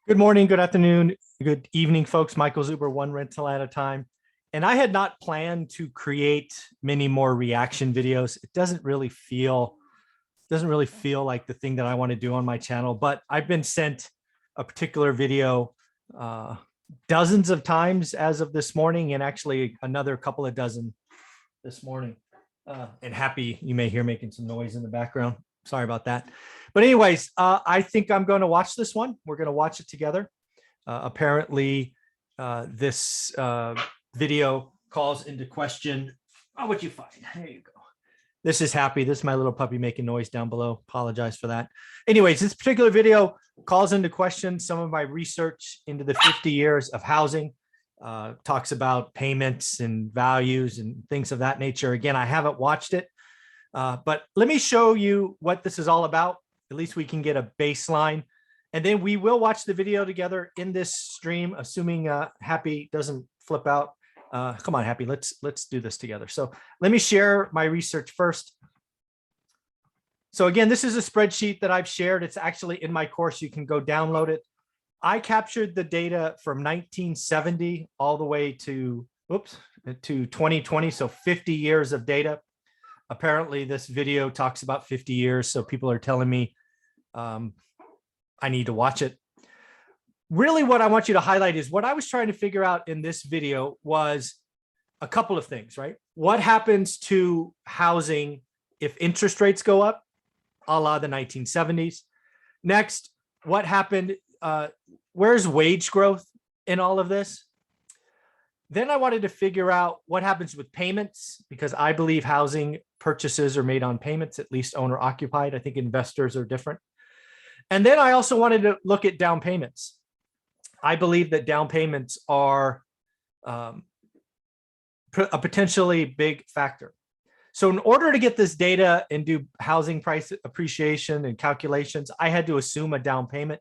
Good morning, good afternoon, good evening, folks. Michael Zuber, one rental at a time. And I had not planned to create many more reaction videos. It doesn't really feel like the thing that I want to do on my channel, but I've been sent a particular video uh, dozens of times as of this morning, and actually another couple of dozen this morning. And Happy, you may hear making some noise in the background. Sorry about that. But anyways, I think I'm going to watch this one. We're going to watch it together. Apparently, this video calls into question. Oh, what'd you find? There you go. This is Happy. This is my little puppy making noise down below. Apologize for that. Anyways, this particular video calls into question some of my research into the 50 years of housing. Talks about payments and values and things of that nature. Again, I haven't watched it, but let me show you what this is all about. At least we can get a baseline, and then we will watch the video together in this stream, assuming Happy doesn't flip out. Come on, Happy, let's do this together. So let me share my research first. So again, this is a spreadsheet that I've shared. It's actually in my course. You can go download it. I captured the data from 1970 all the way to 2020, so 50 years of data. Apparently, this video talks about 50 years, so people are telling me I need to watch it. Really, what I want you to highlight is what I was trying to figure out in this video was a couple of things, right? What happens to housing if interest rates go up, a la the 1970s? Next, what happened? Where's wage growth in all of this? Then I wanted to figure out what happens with payments, because I believe housing purchases are made on payments, at least owner occupied. I think investors are different. And then I also wanted to look at down payments. I believe that down payments are a potentially big factor. So in order to get this data and do housing price appreciation and calculations, I had to assume a down payment.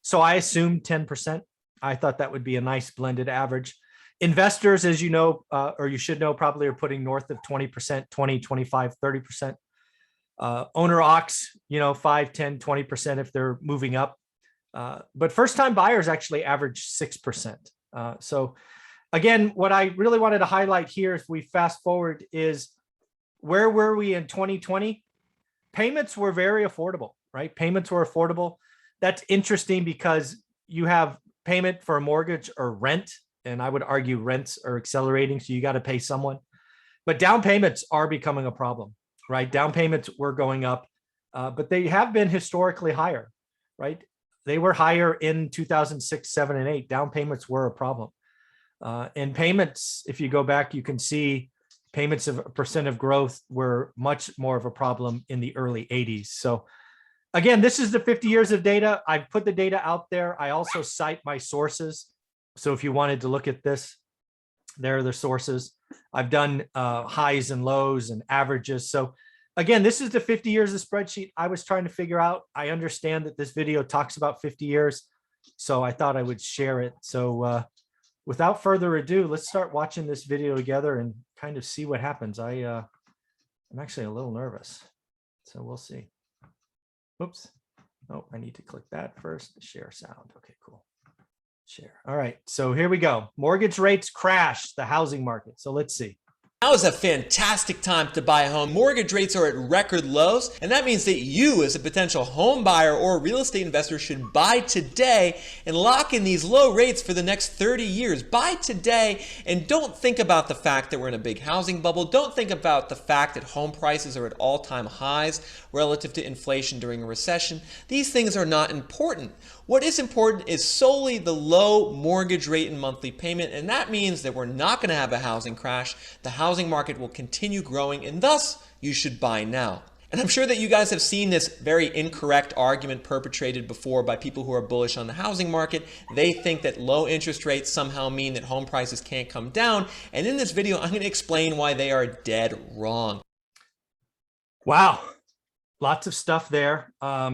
So I assumed 10%. I thought that would be a nice blended average. Investors, as you know, or you should know, probably are putting north of 20%, 20, 25, 30%. Owner ocs, 5, 10, 20% if they're moving up. But first-time buyers actually average 6%. So again, what I really wanted to highlight here, if we fast forward, is where were we in 2020? Payments were very affordable, right? Payments were affordable. That's interesting because you have payment for a mortgage or rent, and I would argue rents are accelerating, so you got to pay someone. But down payments are becoming a problem, right? Down payments were going up, but they have been historically higher, right? They were higher in 2006, 7, and 8. Down payments were a problem. And payments, if you go back, you can see payments of a percent of growth were much more of a problem in the early 80s. So again, this is the 50 years of data. I've put the data out there. I also cite my sources. So if you wanted to look at this, there are the sources. I've done highs and lows and averages. So again, this is the 50 years of spreadsheet I was trying to figure out. I understand that this video talks about 50 years, so I thought I would share it. So without further ado, let's start watching this video together and kind of see what happens. I'm actually a little nervous, so we'll see. Oops. Oh, I need to click that first. Share sound. Okay, cool. Share. All right, so here we go. Mortgage rates crash the housing market. So let's see. Now is a fantastic time to buy a home. Mortgage rates are at record lows, and that means that you, as a potential home buyer or real estate investor, should buy today and lock in these low rates for the next 30 years. Buy today, and don't think about the fact that we're in a big housing bubble. Don't think about the fact that home prices are at all-time highs relative to inflation during a recession. These things are not important. What is important is solely the low mortgage rate and monthly payment, and that means that we're not going to have a housing crash. The housing market will continue growing, and thus you should buy now. And I'm sure that you guys have seen this very incorrect argument perpetrated before by people who are bullish on the housing market. They think that low interest rates somehow mean that home prices can't come down, and in this video I'm going to explain why they are dead wrong. Wow, lots of stuff there. Let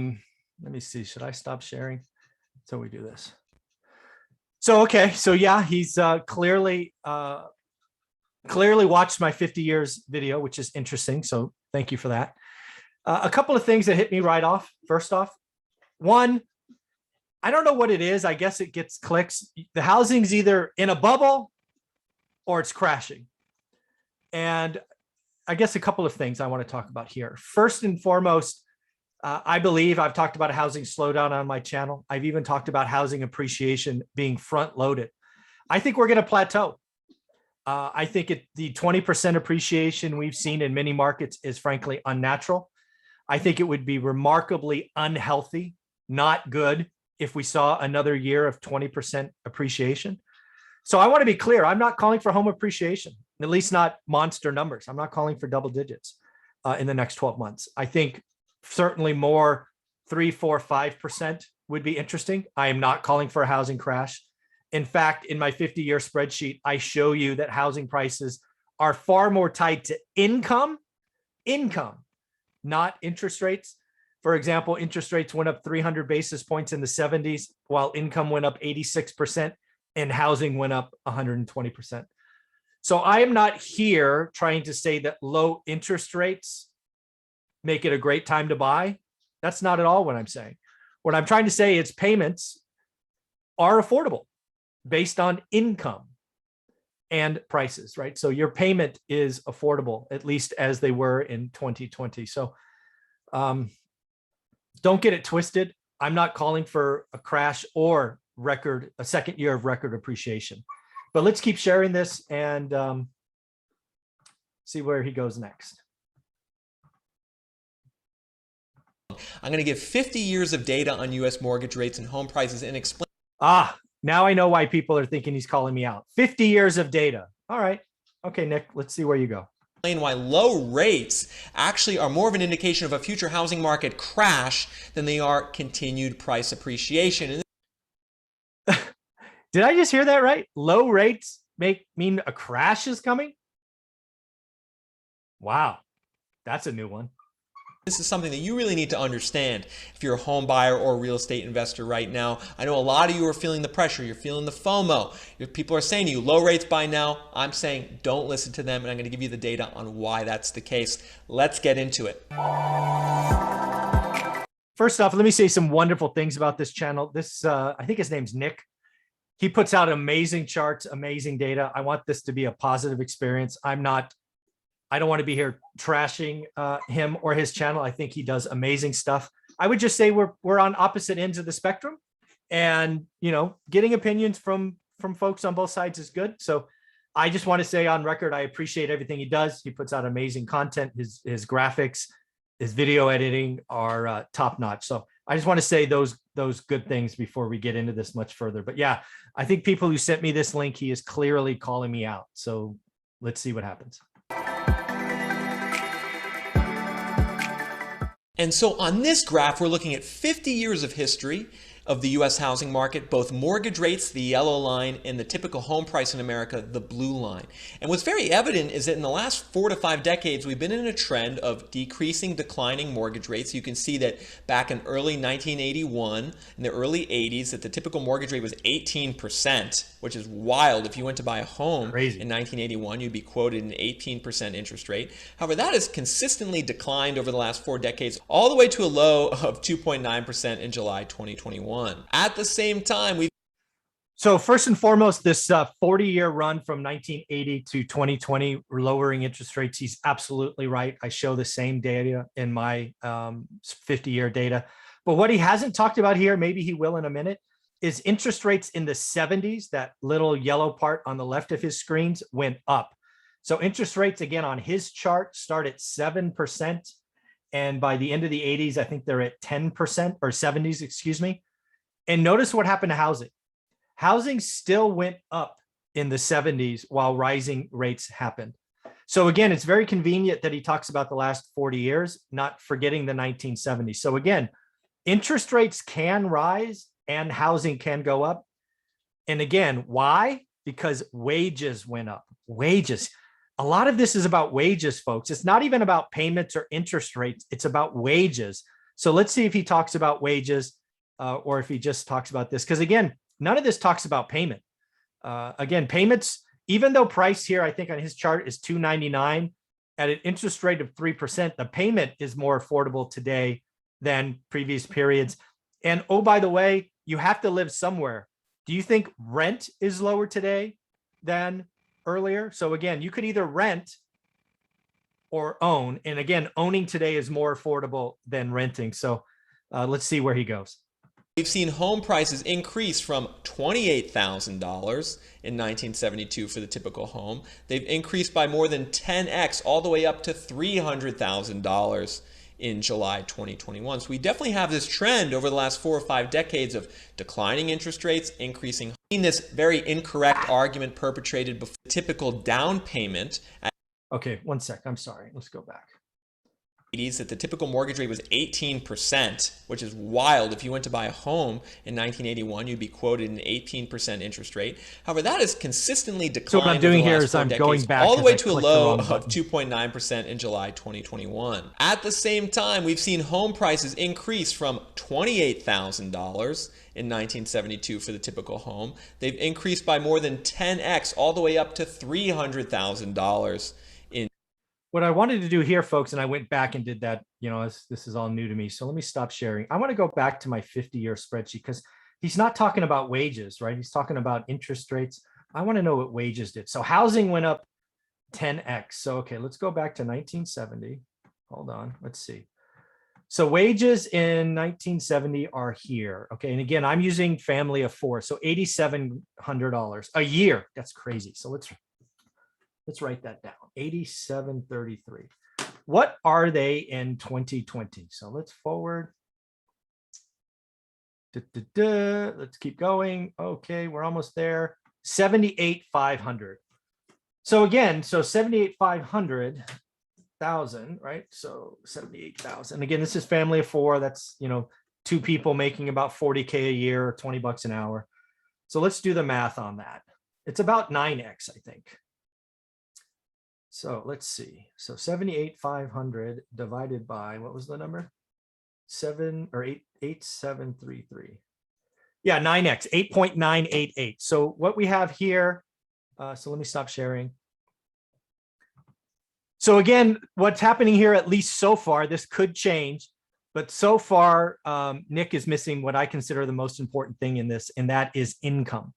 me see, should I stop sharing? So we do this. So, okay. So yeah, he's clearly watched my 50 years video, which is interesting. So thank you for that. A couple of things that hit me right off. First off, one, I don't know what it is. I guess it gets clicks. The housing's either in a bubble or it's crashing. And I guess a couple of things I want to talk about here. First and foremost, I believe I've talked about a housing slowdown on my channel. I've even talked about housing appreciation being front loaded. I think we're going to plateau. I think the 20% appreciation we've seen in many markets is frankly unnatural. I think it would be remarkably unhealthy, not good, if we saw another year of 20% appreciation. So I want to be clear. I'm not calling for home appreciation, at least not monster numbers. I'm not calling for double digits in the next 12 months. I think certainly more 3, 4, 5% would be interesting. I am not calling for a housing crash. In fact, in my 50-year spreadsheet, I show you that housing prices are far more tied to income, not interest rates. For example, interest rates went up 300 basis points in the 70s, while income went up 86% and housing went up 120%. So I am not here trying to say that low interest rates make it a great time to buy. That's not at all what I'm saying. What I'm trying to say is payments are affordable based on income and prices, right? So your payment is affordable, at least as they were in 2020. So don't get it twisted. I'm not calling for a crash or a second year of record appreciation, but let's keep sharing this and see where he goes next. I'm going to give 50 years of data on U.S. mortgage rates and home prices and explain. Now I know why people are thinking he's calling me out. 50 years of data. All right. Okay, Nick, let's see where you go. Why low rates actually are more of an indication of a future housing market crash than they are continued price appreciation. Did I just hear that right? Low rates mean a crash is coming? Wow, that's a new one. This is something that you really need to understand if you're a home buyer or a real estate investor right now. I know a lot of you are feeling the pressure. You're feeling the FOMO. People are saying to you, low rates buy now. I'm saying don't listen to them, and I'm going to give you the data on why that's the case. Let's get into it. First off, let me say some wonderful things about this channel. I think his name's Nick. He puts out amazing charts, amazing data. I want this to be a positive experience. I don't want to be here trashing him or his channel. I think he does amazing stuff. I would just say we're on opposite ends of the spectrum, and getting opinions from folks on both sides is good. So I just want to say on record, I appreciate everything he does. He puts out amazing content. His graphics, his video editing are top notch. So I just want to say those good things before we get into this much further. But yeah, I think people who sent me this link, he is clearly calling me out. So let's see what happens. And so on this graph, we're looking at 50 years of history of the U.S. housing market, both mortgage rates, the yellow line, and the typical home price in America, the blue line. And what's very evident is that in the last 4 to 5 decades, we've been in a trend of declining mortgage rates. You can see that back in early 1981, in the early 80s, that the typical mortgage rate was 18%, which is wild. If you went to buy a home in 1981, you'd be quoted an 18% interest rate. However, that has consistently declined over the last 4 decades, all the way to a low of 2.9% in July 2021. At the same time, So first and foremost, this 40-year run from 1980 to 2020, lowering interest rates, he's absolutely right. I show the same data in my 50-year data. But what he hasn't talked about here, maybe he will in a minute, is interest rates in the 70s, that little yellow part on the left of his screens, went up. So interest rates, again, on his chart start at 7%. And by the end of the 80s, I think they're at 10%, or 70s, excuse me. And notice what happened to housing. Housing still went up in the 70s while rising rates happened. So again, it's very convenient that he talks about the last 40 years, not forgetting the 1970s. So again, interest rates can rise and housing can go up. And again, why? Because wages went up. Wages. A lot of this is about wages, folks. It's not even about payments or interest rates. It's about wages. So let's see if he talks about wages or if he just talks about this. Because again, none of this talks about payment. Again, payments, even though price here, I think on his chart is $299 at an interest rate of 3%, the payment is more affordable today than previous periods. And oh, by the way, you have to live somewhere. Do you think rent is lower today than earlier? So again, you could either rent or own. And again, owning today is more affordable than renting. So let's see where he goes. We've seen home prices increase from $28,000 in 1972 for the typical home. They've increased by more than 10x, all the way up to $300,000 in July 2021. So we definitely have this trend over the last 4 or 5 decades of declining interest rates, increasing. Seen this very incorrect argument perpetrated before. The typical down payment. Okay, 1 sec. I'm sorry. Let's go back. That the typical mortgage rate was 18%, which is wild. If you went to buy a home in 1981, you'd be quoted an 18% interest rate. However, that has consistently declined. So what I'm doing here is I'm going back all the way to a low of 2.9% in July 2021. At the same time, we've seen home prices increase from $28,000 in 1972 for the typical home. They've increased by more than 10x, all the way up to $300,000. What I wanted to do here, folks, and I went back and did that, this is all new to me. So let me stop sharing. I want to go back to my 50-year spreadsheet because he's not talking about wages, right? He's talking about interest rates. I want to know what wages did. So housing went up 10x. So, okay, let's go back to 1970. Hold on, let's see. So wages in 1970 are here. Okay, and again, I'm using family of 4. So $8,700 a year. That's crazy. So let's write that down. 8733. What are they in 2020? So let's forward. Let's keep going. Okay, we're almost there. 78,500. So again, so 78,500,000, right? So 78,000. Again, this is family of 4. That's 2 people making about 40K a year, or 20 bucks an hour. So let's do the math on that. It's about 9x, I think. So let's see. So 78,500 divided by, what was the number? 8733. Yeah, 9x, 8.988. So what we have here, so let me stop sharing. So again, what's happening here, at least so far, this could change, but so far, Nick is missing what I consider the most important thing in this, and that is income.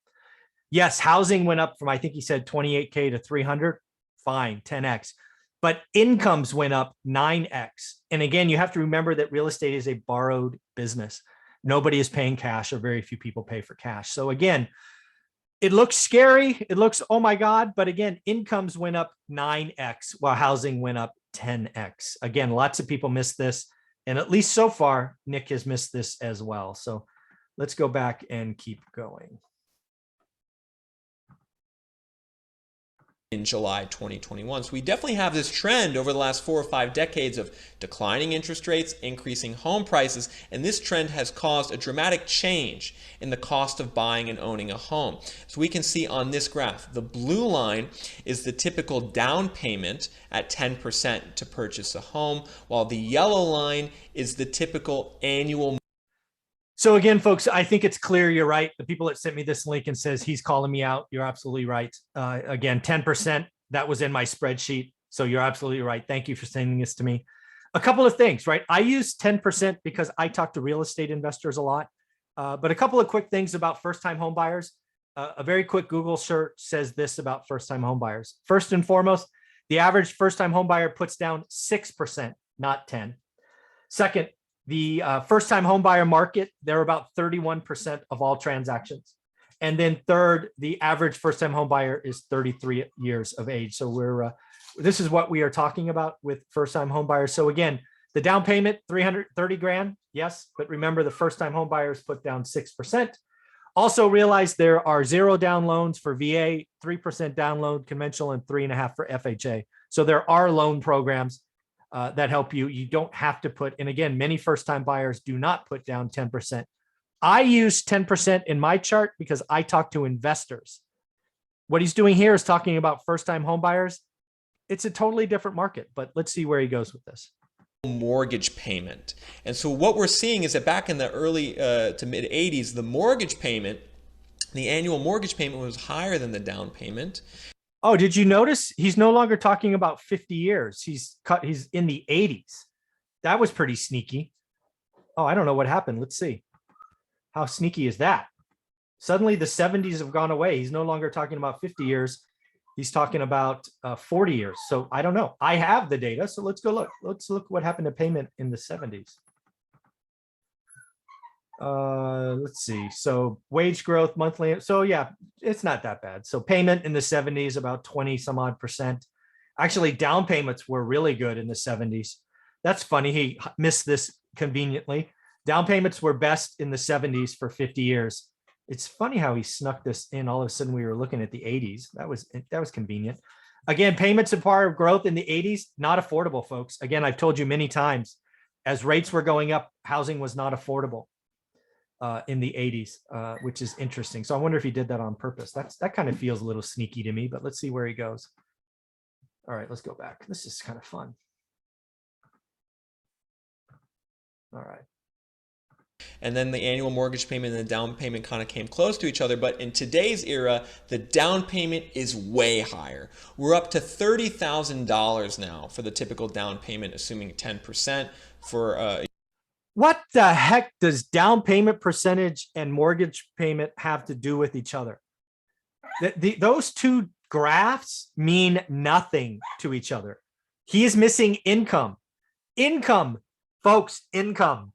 Yes, housing went up from, I think he said 28K to 300. Fine, 10x, but incomes went up 9x. And again, you have to remember that real estate is a borrowed business. Nobody is paying cash, or very few people pay for cash. So again, it looks scary. It looks, oh my God. But again, incomes went up 9x while housing went up 10x. Again, lots of people miss this. And at least so far, Nick has missed this as well. So let's go back and keep going. In July 2021. So we definitely have this trend over the last 4 or 5 decades of declining interest rates, increasing home prices, and this trend has caused a dramatic change in the cost of buying and owning a home. So we can see on this graph, the blue line is the typical down payment at 10% to purchase a home, while the yellow line is the typical annual. So again, folks, I think it's clear you're right. The people that sent me this link and says he's calling me out, you're absolutely right. Again, 10%, that was in my spreadsheet. So you're absolutely right. Thank you for sending this to me. A couple of things, right? I use 10% because I talk to real estate investors a lot. But a couple of quick things about first-time home buyers. A very quick Google search says this about first-time home buyers. First and foremost, the average first-time home buyer puts down 6%, not 10. Second, the first-time home buyer market, they're about 31% of all transactions. And then third, the average first-time home buyer is 33 years of age. So this is what we are talking about with first-time home buyers. So again, the down payment, 330 grand, yes, but remember the first-time home buyers put down 6%. Also realize there are 0 down loans for VA, 3% down loan conventional, and 3.5% for FHA. So there are loan programs that help you. You don't have to put, and again, many first-time buyers do not put down 10%. I use 10% in my chart because I talk to investors. What he's doing here is talking about first-time home buyers. It's a totally different market, but let's see where he goes with this. Mortgage payment. And so what we're seeing is that back in the early to mid 80s, the mortgage payment, the annual mortgage payment was higher than the down payment. Oh, did you notice he's no longer talking about 50 years? He's in the 80s. That was pretty sneaky. Oh, I don't know what happened. Let's see. How sneaky is that? Suddenly the 70s have gone away. He's no longer talking about 50 years. He's talking about 40 years. So I don't know. I have the data. So let's go look. Let's look what happened to payment in the 70s. Let's see. So wage growth monthly. So yeah, it's not that bad. So payment in the 70s, about 20 some odd percent. Actually, down payments were really good in the 70s. That's funny. He missed this conveniently. Down payments were best in the 70s for 50 years. It's funny how he snuck this in. All of a sudden we were looking at the 80s. That was convenient. Again, payments and part of growth in the 80s, not affordable, folks. Again, I've told you many times, as rates were going up, housing was not affordable in the 80s, which is interesting. So I wonder if he did that on purpose. That kind of feels a little sneaky to me, but let's see where he goes. All right, let's go back. This is kind of fun. All right. And then the annual mortgage payment and the down payment kind of came close to each other. But in today's era, the down payment is way higher. We're up to $30,000 now for the typical down payment, assuming 10% for what the heck does down payment percentage and mortgage payment have to do with each other? Those two graphs mean nothing to each other. He is missing income. Income, folks, income.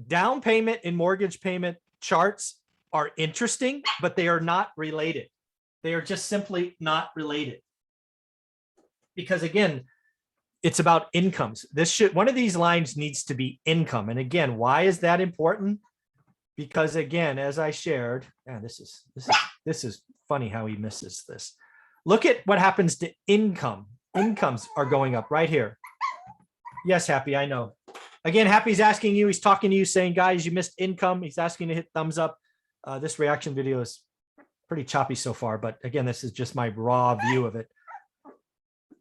Down payment and mortgage payment charts are interesting, but they are not related. They are just simply not related. Because again, it's about incomes. One of these lines needs to be income. And again, why is that important? Because again, as I shared, this is funny how he misses this. Look at what happens to income. Incomes are going up right here. Yes, Happy, I know. Again, Happy's asking you, he's talking to you saying, guys, you missed income. He's asking to hit thumbs up. This reaction video is pretty choppy so far, but again, this is just my raw view of it.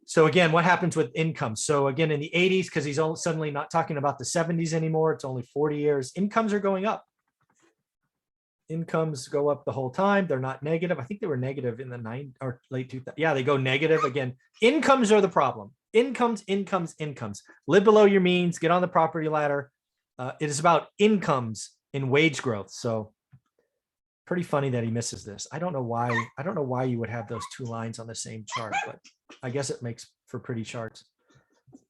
So again, what happens with income? So again, in the 80s, because he's suddenly not talking about the 70s anymore, it's only 40 years, incomes are going up. Incomes go up the whole time. They're not negative. I think they were negative in the late 2000s. Yeah, they go negative again. Incomes are the problem. Incomes. Live below your means, get on the property ladder. It is about incomes and wage growth. So pretty funny that he misses this. I don't know why you would have those two lines on the same chart, but I guess it makes for pretty charts.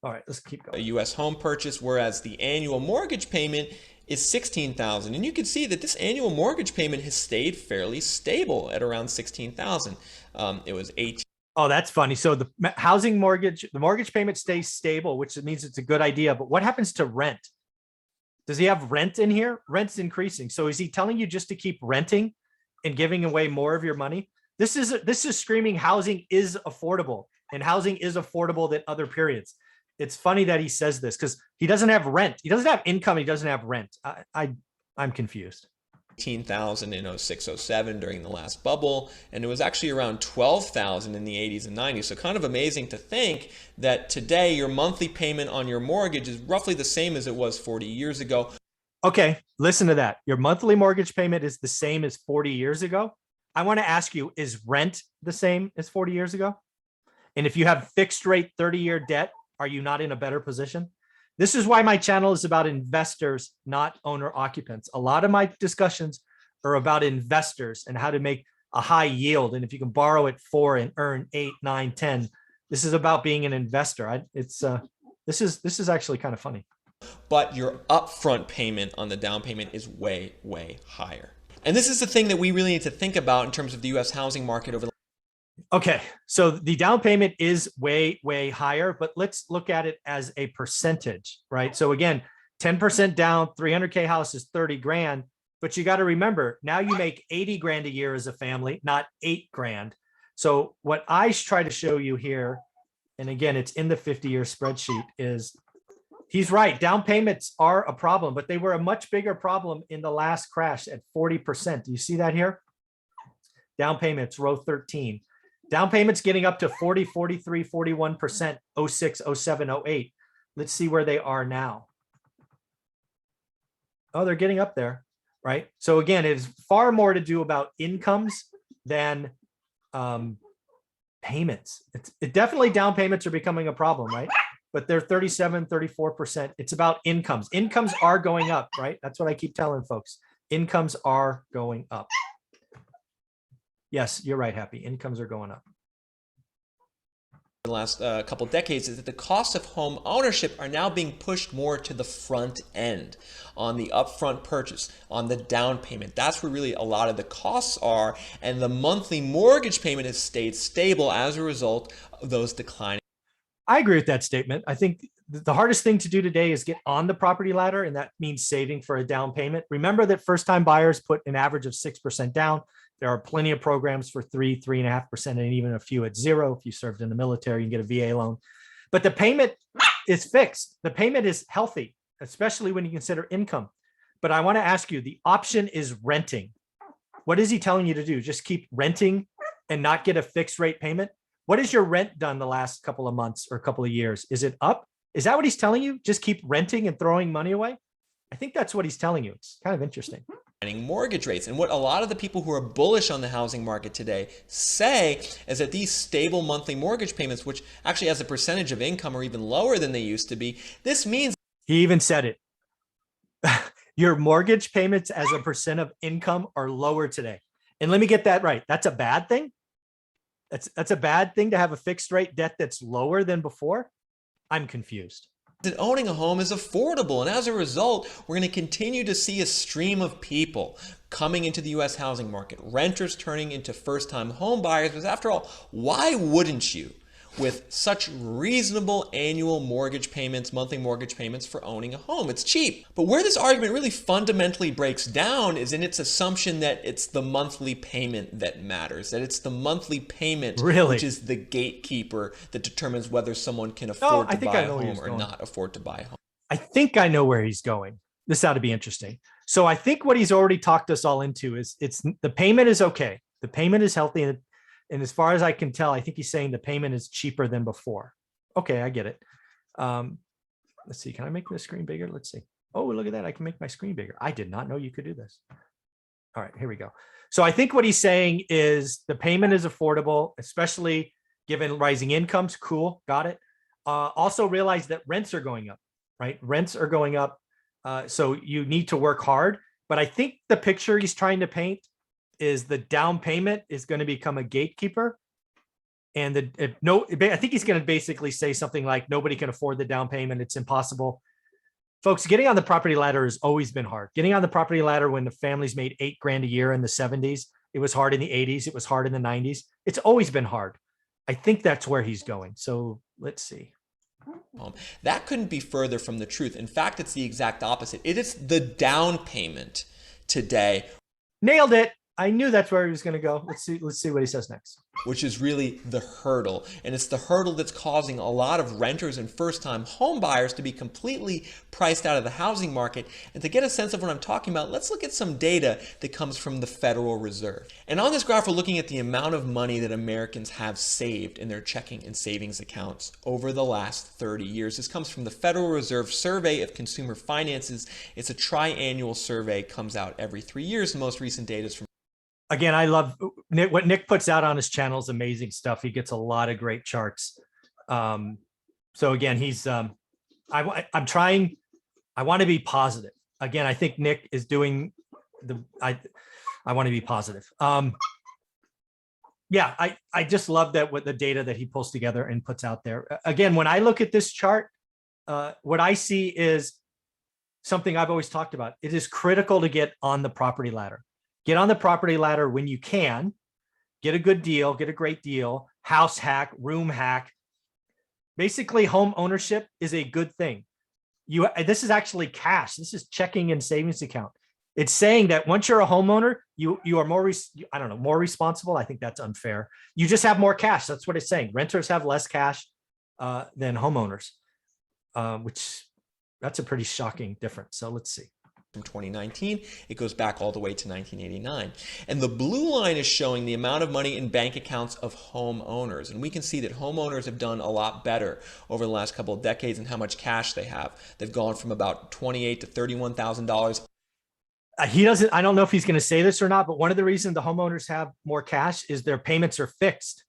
All right, let's keep going. A U.S. home purchase, whereas the annual mortgage payment is $16,000. And you can see that this annual mortgage payment has stayed fairly stable at around $16,000. It was 18. Oh, that's funny. So the mortgage payment stays stable, which means it's a good idea. But what happens to rent? Does he have rent in here? Rent's increasing. So is he telling you just to keep renting and giving away more of your money? This is screaming housing is affordable, and housing is affordable than other periods. It's funny that he says this because he doesn't have rent. He doesn't have income. He doesn't have rent. I'm confused. 18,000 in 06, 07 during the last bubble, and it was actually around 12,000 in the 80s and 90s. So kind of amazing to think that today your monthly payment on your mortgage is roughly the same as it was 40 years ago. Okay, listen to that. Your monthly mortgage payment is the same as 40 years ago. I want to ask you, is rent the same as 40 years ago? And if you have fixed rate 30-year debt, are you not in a better position? This is why my channel is about investors, not owner occupants. A lot of my discussions are about investors and how to make a high yield. And if you can borrow at 4 and earn 8, 9, 10, this is about being an investor. This is actually kind of funny. But your upfront payment on the down payment is way, way higher. And this is the thing that we really need to think about in terms of the U.S. housing market over the. Okay, so the down payment is way, way higher, but let's look at it as a percentage, right? So again, 10% down, 300K house is 30 grand, but you got to remember, now you make 80 grand a year as a family, not 8 grand. So what I try to show you here, and again, it's in the 50-year spreadsheet, is he's right. Down payments are a problem, but they were a much bigger problem in the last crash at 40%. Do you see that here? Down payments, row 13. Down payments getting up to 40, 43, 41%, 06, 07, 08. Let's see where they are now. Oh, they're getting up there, right? So again, it's far more to do about incomes than payments. It definitely down payments are becoming a problem, right? But they're 37, 34%. It's about incomes. Incomes are going up, right? That's what I keep telling folks. Incomes are going up. Yes, you're right, Happy. Incomes are going up. The last couple decades is that the costs of home ownership are now being pushed more to the front end, on the upfront purchase, on the down payment. That's where really a lot of the costs are, and the monthly mortgage payment has stayed stable as a result of those declining. I agree with that statement. I think the hardest thing to do today is get on the property ladder, and that means saving for a down payment. Remember that first-time buyers put an average of 6% down. There are plenty of programs for 3.5%, and even a few at 0. If you served in the military, you can get a VA loan. But the payment is fixed. The payment is healthy, especially when you consider income. But I want to ask you, the option is renting. What is he telling you to do? Just keep renting and not get a fixed rate payment? What has your rent done the last couple of months or couple of years? Is it up? Is that what he's telling you? Just keep renting and throwing money away? I think that's what he's telling you. It's kind of interesting. Mortgage rates. And what a lot of the people who are bullish on the housing market today say is that these stable monthly mortgage payments, which actually as a percentage of income are even lower than they used to be, this means he even said it. Your mortgage payments as a percent of income are lower today. And let me get that right. That's a bad thing. That's a bad thing to have a fixed rate debt that's lower than before. I'm confused. That owning a home is affordable, and as a result, we're going to continue to see a stream of people coming into the U.S. housing market, renters turning into first-time home buyers, because after all, why wouldn't you, with such reasonable annual mortgage payments, monthly mortgage payments for owning a home? It's cheap. But where this argument really fundamentally breaks down is in its assumption that it's the monthly payment that matters, that it's the monthly payment which is the gatekeeper that determines whether someone can afford to buy a home or not afford to buy a home. I think I know where he's going. This ought to be interesting. So I think what he's already talked us all into is the payment is okay. The payment is healthy. And as far as I can tell, I think he's saying the payment is cheaper than before. Okay, I get it. Let's see. Can I make the screen bigger? Let's see. Oh, look at that. I can make my screen bigger. I did not know you could do this. All right, here we go. So I think what he's saying is the payment is affordable, especially given rising incomes. Cool. Got it. Also realize that rents are going up, right? Rents are going up. So you need to work hard. But I think the picture he's trying to paint is the down payment is going to become a gatekeeper. And I think he's going to basically say something like nobody can afford the down payment. It's impossible. Folks, getting on the property ladder has always been hard. Getting on the property ladder when the families made $8,000 a year in the 70s, it was hard in the 80s. It was hard in the 90s. It's always been hard. I think that's where he's going. So let's see. That couldn't be further from the truth. In fact, it's the exact opposite. It is the down payment today. Nailed it. I knew that's where he was going to go. Let's see what he says next. Which is really the hurdle. And it's the hurdle that's causing a lot of renters and first-time home buyers to be completely priced out of the housing market. And to get a sense of what I'm talking about, let's look at some data that comes from the Federal Reserve. And on this graph, we're looking at the amount of money that Americans have saved in their checking and savings accounts over the last 30 years. This comes from the Federal Reserve Survey of Consumer Finances. It's a triannual survey, comes out every 3 years. The most recent data is from Again, I love what Nick puts out on his channel is amazing stuff. He gets a lot of great charts. So again, he's I'm trying. I want to be positive. Again, I think Nick is doing I want to be positive. Yeah, I just love that what the data that he pulls together and puts out there. Again, when I look at this chart, what I see is something I've always talked about. It is critical to get on the property ladder. Get on the property ladder when you can, get a good deal, get a great deal, house hack, room hack. Basically, home ownership is a good thing. This is actually cash. This is checking and savings account. It's saying that once you're a homeowner, you are more, more responsible. I think that's unfair. You just have more cash. That's what it's saying. Renters have less cash than homeowners, which that's a pretty shocking difference. So let's see. From 2019, it goes back all the way to 1989. And the blue line is showing the amount of money in bank accounts of homeowners. And we can see that homeowners have done a lot better over the last couple of decades and how much cash they have. They've gone from about $28,000 to $31,000. He doesn't, I don't know if he's going to say this or not, but one of the reasons the homeowners have more cash is their payments are fixed,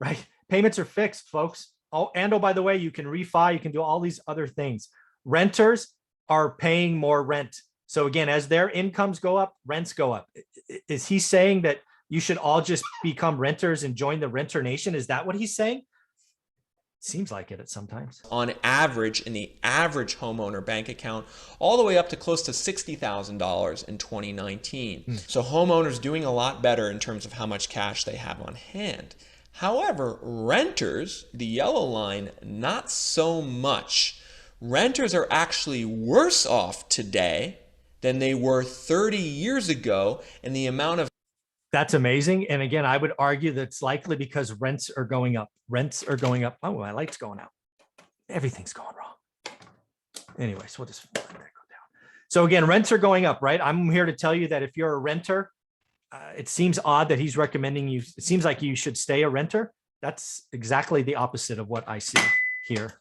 right? Payments are fixed, folks. Oh, by the way, you can refi, you can do all these other things. Renters are paying more rent So again, as their incomes go up, rents go up. Is he saying that you should all just become renters and join the renter nation? Is that what he's saying? Seems like it at sometimes. On average, in the average homeowner bank account, all the way up to close to $60,000 in 2019. So homeowners doing a lot better in terms of how much cash they have on hand. However, renters, the yellow line, not so much. Renters are actually worse off today than they were 30 years ago in the amount of. That's amazing. And again, I would argue that's likely because rents are going up. Rents are going up. Oh, my light's going out. Everything's going wrong. Anyways, we'll just let that go down. So again, rents are going up, right? I'm here to tell you that if you're a renter, it seems odd that he's recommending you. It seems like you should stay a renter. That's exactly the opposite of what I see here.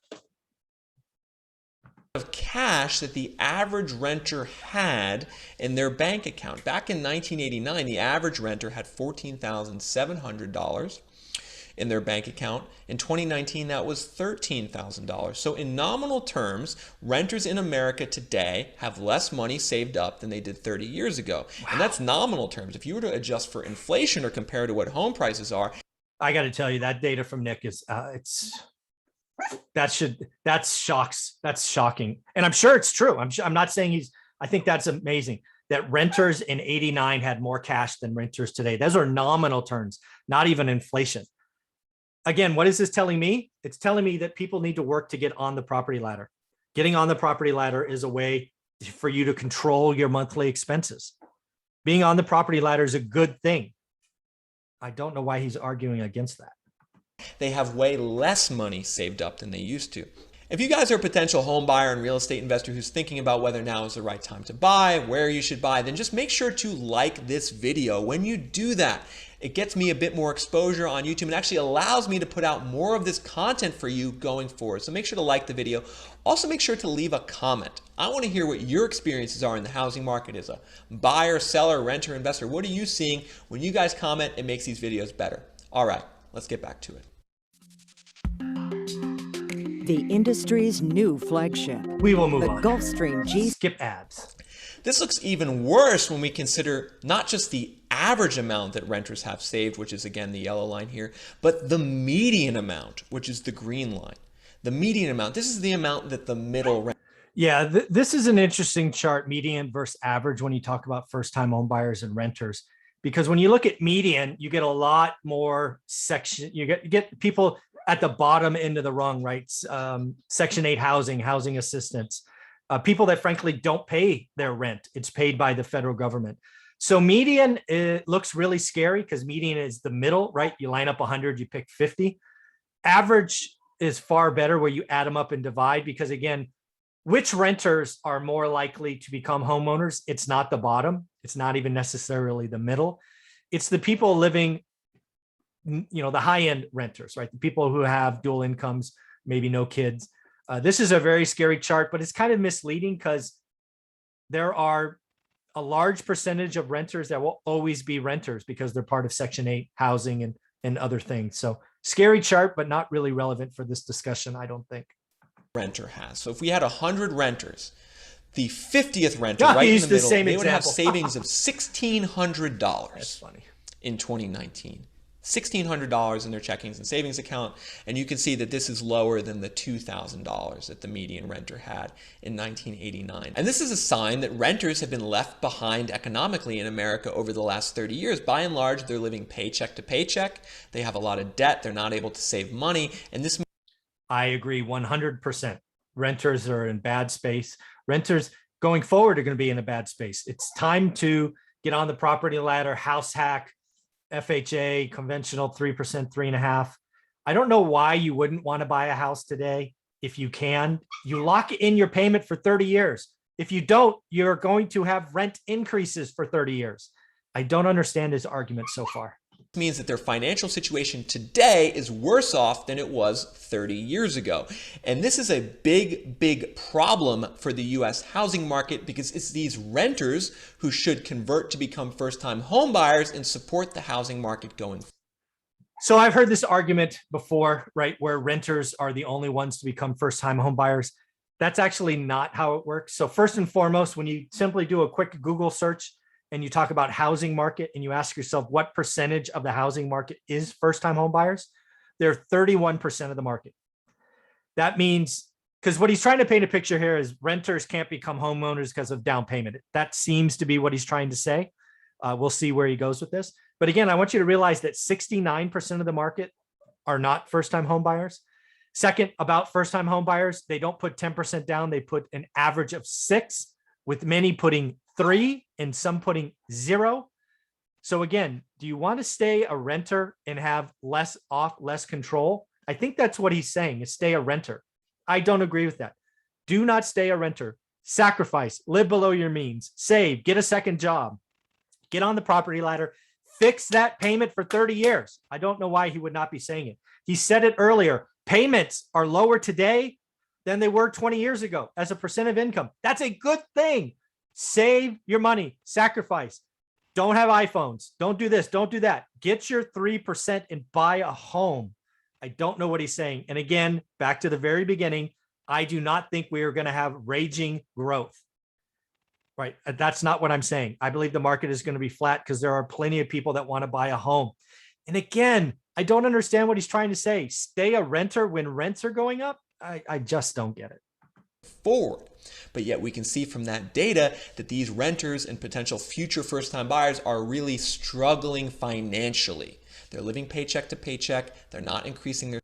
Of cash that the average renter had in their bank account. Back in 1989, the average renter had $14,700 in their bank account. In 2019, that was $13,000. So in nominal terms, renters in America today have less money saved up than they did 30 years ago. Wow. And that's nominal terms. If you were to adjust for inflation or compare to what home prices are. I got to tell you, that data from Nick is, that's shocking. And I'm sure it's true. I'm not saying I think that's amazing that renters in 89 had more cash than renters today. Those are nominal terms, not even inflation. Again, what is this telling me? It's telling me that people need to work to get on the property ladder. Getting on the property ladder is a way for you to control your monthly expenses. Being on the property ladder is a good thing. I don't know why he's arguing against that. They have way less money saved up than they used to. If you guys are a potential home buyer and real estate investor who's thinking about whether now is the right time to buy, where you should buy, then just make sure to like this video. When you do that, it gets me a bit more exposure on YouTube and actually allows me to put out more of this content for you going forward. So make sure to like the video. Also make sure to leave a comment. I want to hear what your experiences are in the housing market as a buyer, seller, renter, investor. What are you seeing? When you guys comment, it makes these videos better. All right, let's get back to it. The industry's new flagship. We will move the on. The Gulfstream G. Skip ads. This looks even worse when we consider not just the average amount that renters have saved, which is again the yellow line here, but the median amount, which is the green line. The median amount, this is the amount that the middle rent. Yeah, this is an interesting chart, median versus average, when you talk about first-time home buyers and renters. Because when you look at median, you get a lot more section. You get people at the bottom end of the rung, right? Section 8 housing assistance, people that frankly don't pay their rent. It's paid by the federal government. So median, it looks really scary because median is the middle, right? You line up 100, you pick 50. Average is far better where you add them up and divide because again, which renters are more likely to become homeowners? It's not the bottom. It's not even necessarily the middle. It's the people living, the high-end renters, right? The people who have dual incomes, maybe no kids. This is a very scary chart, but it's kind of misleading because there are a large percentage of renters that will always be renters because they're part of Section 8 housing and other things. So scary chart, but not really relevant for this discussion, I don't think. Renter has. So if we had 100 renters, the 50th renter right in the middle, they would have savings of $1,600. That's funny. In 2019. $1,600 in their checkings and savings account, and you can see that this is lower than the $2,000 that the median renter had in 1989. And this is a sign that renters have been left behind economically in America over the last 30 years. By and large, they're living paycheck to paycheck. They have a lot of debt. They're not able to save money, and this. I agree 100%. Renters are in bad space. Renters going forward are going to be in a bad space. It's time to get on the property ladder, house hack, FHA, conventional 3%, 3.5%. I don't know why you wouldn't want to buy a house today. If you can, you lock in your payment for 30 years. If you don't, you're going to have rent increases for 30 years. I don't understand his argument so far. Means that their financial situation today is worse off than it was 30 years ago. And this is a big, big problem for the US housing market because it's these renters who should convert to become first-time home buyers and support the housing market going forward. So I've heard this argument before, right, where renters are the only ones to become first-time home buyers. That's actually not how it works. So first and foremost, when you simply do a quick Google search and you talk about housing market and you ask yourself what percentage of the housing market is first-time home buyers, they're 31% of the market. That means, because what he's trying to paint a picture here is renters can't become homeowners because of down payment. That seems to be what he's trying to say. We'll see where he goes with this. But again, I want you to realize that 69% of the market are not first-time home buyers. Second, about first-time home buyers, they don't put 10% down. They put an average of 6, with many putting 3 and some putting 0. So again, do you want to stay a renter and have less control? I think that's what he's saying, is stay a renter. I don't agree with that. Do not stay a renter. Sacrifice, live below your means, save, get a second job, get on the property ladder, fix that payment for 30 years. I don't know why he would not be saying it. He said it earlier. Payments are lower today than they were 20 years ago as a percent of income. That's a good thing. Save your money, sacrifice. Don't have iPhones. Don't do this. Don't do that. Get your 3% and buy a home. I don't know what he's saying. And again, back to the very beginning, I do not think we are going to have raging growth. Right. That's not what I'm saying. I believe the market is going to be flat because there are plenty of people that want to buy a home. And again, I don't understand what he's trying to say. Stay a renter when rents are going up. I just don't get it. Forward. But yet we can see from that data that these renters and potential future first-time buyers are really struggling financially. They're living paycheck to paycheck. They're not increasing their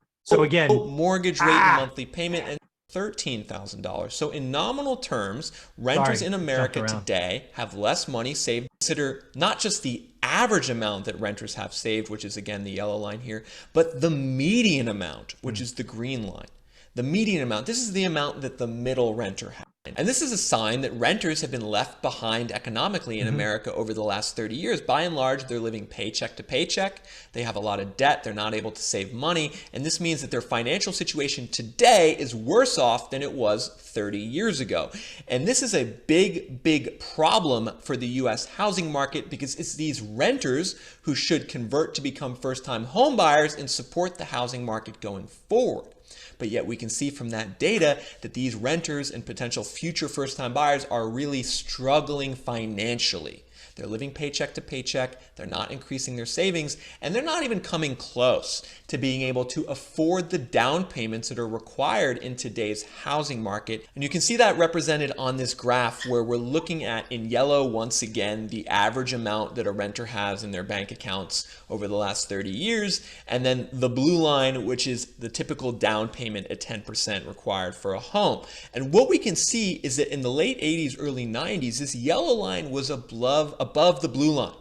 mortgage rate and monthly payment, and $13,000. So in nominal terms, renters in America today have less money saved. Consider not just the average amount that renters have saved, which is again the yellow line here, but the median amount, which is the green line. The median amount, this is the amount that the middle renter has. And this is a sign that renters have been left behind economically in America over the last 30 years. By and large, they're living paycheck to paycheck. They have a lot of debt. They're not able to save money. And this means that their financial situation today is worse off than it was 30 years ago. And this is a big, big problem for the U.S. housing market because it's these renters who should convert to become first-time home buyers and support the housing market going forward. But yet we can see from that data that these renters and potential future first-time buyers are really struggling financially. They're living paycheck to paycheck, they're not increasing their savings, and they're not even coming close to being able to afford the down payments that are required in today's housing market. And you can see that represented on this graph where we're looking at, in yellow once again, the average amount that a renter has in their bank accounts over the last 30 years, and then the blue line, which is the typical down payment at 10% required for a home. And what we can see is that in the late 80s, early 90s, this yellow line was above the blue line.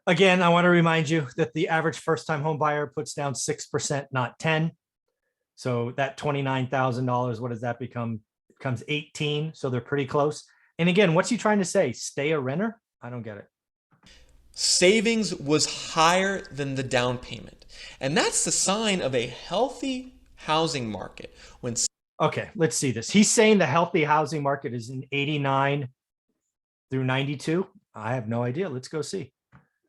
Again, I want to remind you that the average first-time home buyer puts down 6%, not 10. So that $29,000, what does that become? It becomes 18. So they're pretty close. And again, what's he trying to say? Stay a renter? I don't get it. Savings was higher than the down payment. And that's the sign of a healthy housing market. Okay, let's see this. He's saying the healthy housing market is in 89 through 92. I have no idea. Let's go see.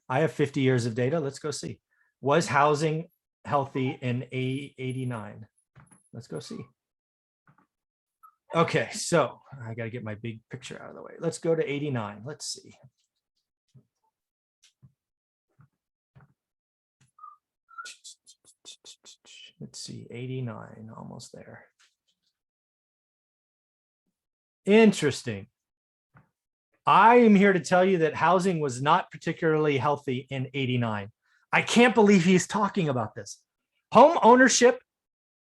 I have 50 years of data. Let's go see. Was housing healthy in 89? Let's go see. Okay, so I got to get my big picture out of the way. Let's go to 89. Let's see. Let's see, 89, almost there. Interesting. I am here to tell you that housing was not particularly healthy in 89. I can't believe he's talking about this. Home ownership